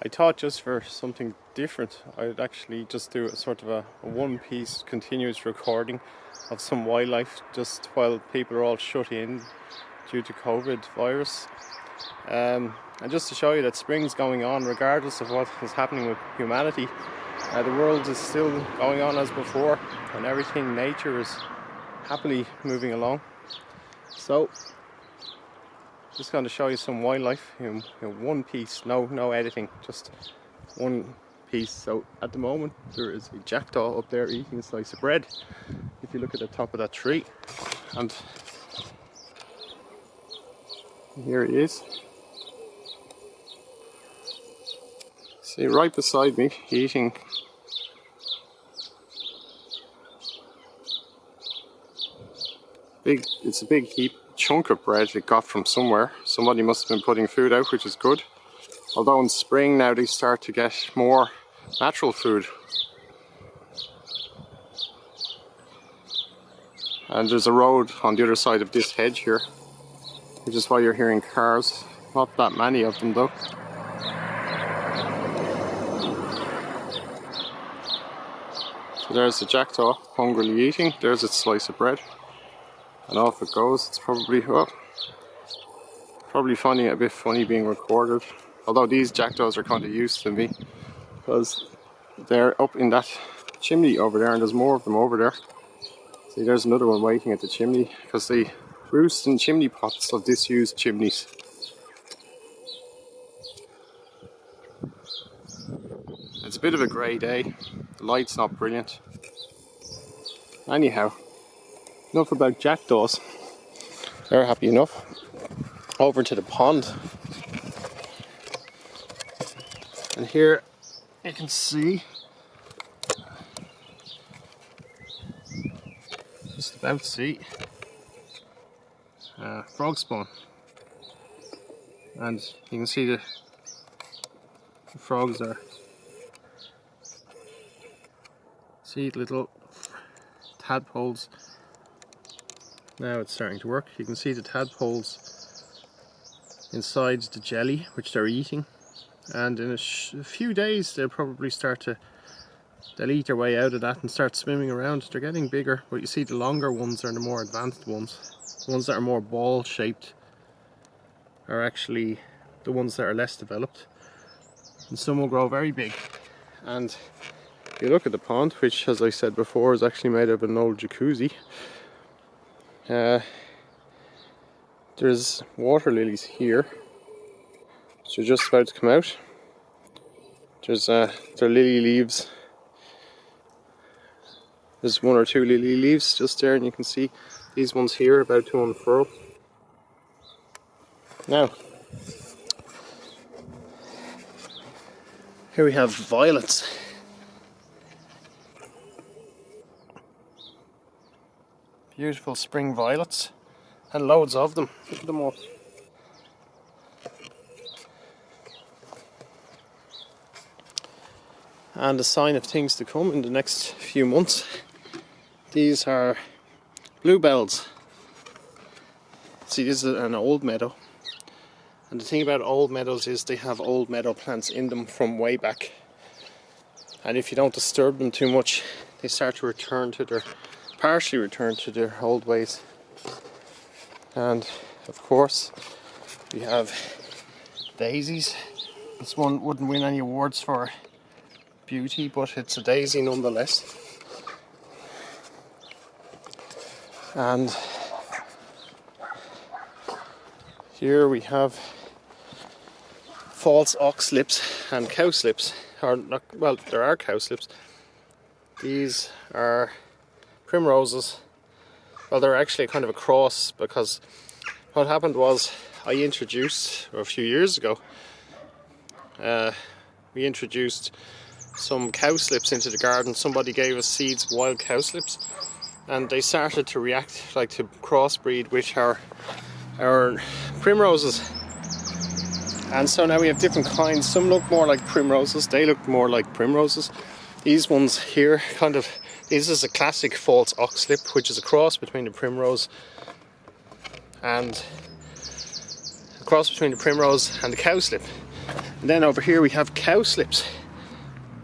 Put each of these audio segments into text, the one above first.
I thought just for something different, I'd actually just do a sort of a one-piece continuous recording of some wildlife just while people are all shut in due to COVID virus. And just to show you that spring's going on regardless of what is happening with humanity. The world is still going on as before, and everything, nature is happily moving along. So, just going to show you some wildlife in one piece, no editing, just one piece. So at the moment there is a jackdaw up there eating a slice of bread. If you look at the top of that tree, and here he is. See, right beside me, eating it's a big heap chunk of bread it got from somewhere. Somebody must have been putting food out, which is good. Although in spring now they start to get more natural food. And there's a road on the other side of this hedge here, which is why you're hearing cars. Not that many of them though. So there's the jackdaw hungrily eating. There's its slice of bread. And off it goes. It's probably finding it a bit funny being recorded. Although these jackdaws are kind of used to me, because they're up in that chimney over there, and there's more of them over there. See, there's another one waiting at the chimney, because they roost in chimney pots of disused chimneys. It's a bit of a grey day. The light's not brilliant. Anyhow, enough about jackdaws. They're happy enough. Over to the pond. And here you can see, just about see, frog spawn. And you can see the frogs are, see, little tadpoles. Now it's starting to work. You can see the tadpoles inside the jelly which they're eating, and in a few days they'll probably they'll eat their way out of that and start swimming around. They're getting bigger, but you see the longer ones are the more advanced ones. The ones that are more ball shaped are actually the ones that are less developed, and some will grow very big. And if you look at the pond, which as I said before is actually made of an old jacuzzi, there's water lilies here, which are just about to come out. There's their lily leaves. There's one or two lily leaves just there, and you can see these ones here about to unfurl. Now, here we have violets. Beautiful spring violets, and loads of them. Look at them all. And a sign of things to come in the next few months. These are bluebells. See, this is an old meadow. And the thing about old meadows is they have old meadow plants in them from way back. And if you don't disturb them too much, they start to partially return to their old ways. And of course we have daisies. This one wouldn't win any awards for beauty, but it's a daisy nonetheless. And here we have false oxlips and cowslips. Or not, well, there are cowslips. These are primroses. Well, they're actually kind of a cross, because what happened was I introduced, a few years ago, we introduced some cowslips into the garden. Somebody gave us seeds of wild cowslips, and they started to react, like to crossbreed with our primroses. And so now we have different kinds. Some look more like primroses, they look more like primroses. These ones here, this is a classic false oxlip, which is a cross between the primrose and the cowslip. And then over here we have cowslips.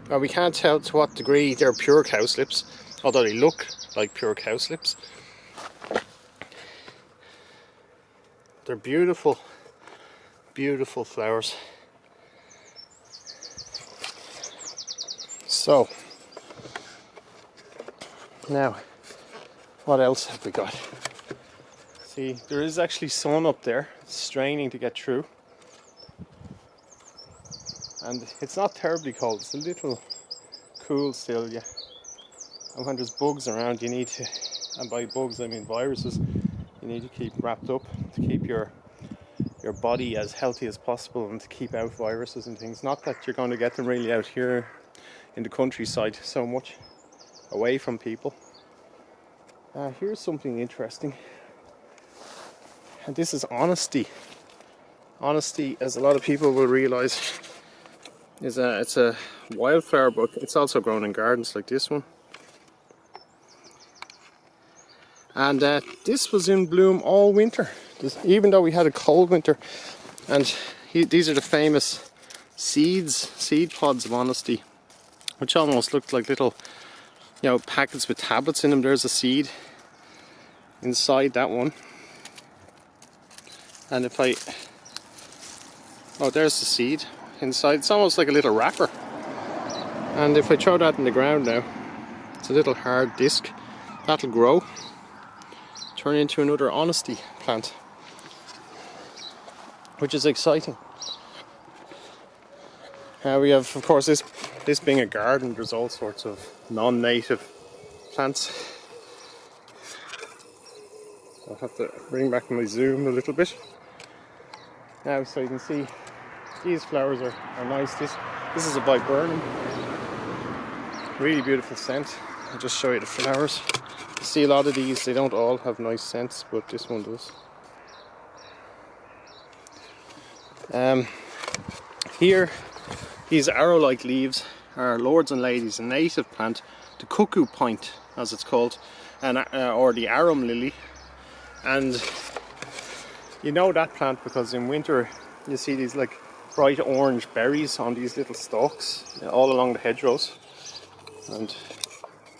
Now we can't tell to what degree they're pure cowslips, although they look like pure cowslips. They're beautiful, beautiful flowers. So, now, what else have we got? See, there is actually sun up there. It's straining to get through. And it's not terribly cold. It's a little cool still, yeah. And when there's bugs around, you need to, and by bugs I mean viruses, you need to keep wrapped up to keep your body as healthy as possible and to keep out viruses and things. Not that you're going to get them really out here in the countryside so much, away from people. Here's something interesting. And this is honesty. Honesty, as a lot of people will realise, it's a wildflower, but it's also grown in gardens like this one. And this was in bloom all winter, even though we had a cold winter. And these are the famous seed pods of honesty, which almost looked like little, packets with tablets in them. There's a seed inside that one. And if there's the seed inside. It's almost like a little wrapper. And if I throw that in the ground now, it's a little hard disc. That'll grow, turn into another honesty plant, which is exciting. We have, of course, this being a garden, there's all sorts of non-native plants. I'll have to bring back my zoom a little bit. Now, so you can see these flowers are nice. This is a viburnum. Really beautiful scent. I'll just show you the flowers. You see a lot of these, they don't all have nice scents, but this one does. Here, these arrow-like leaves are lords and ladies, a native plant, the cuckoo-pint as it's called, and or the arum lily. And you know that plant because in winter you see these like bright orange berries on these little stalks all along the hedgerows. And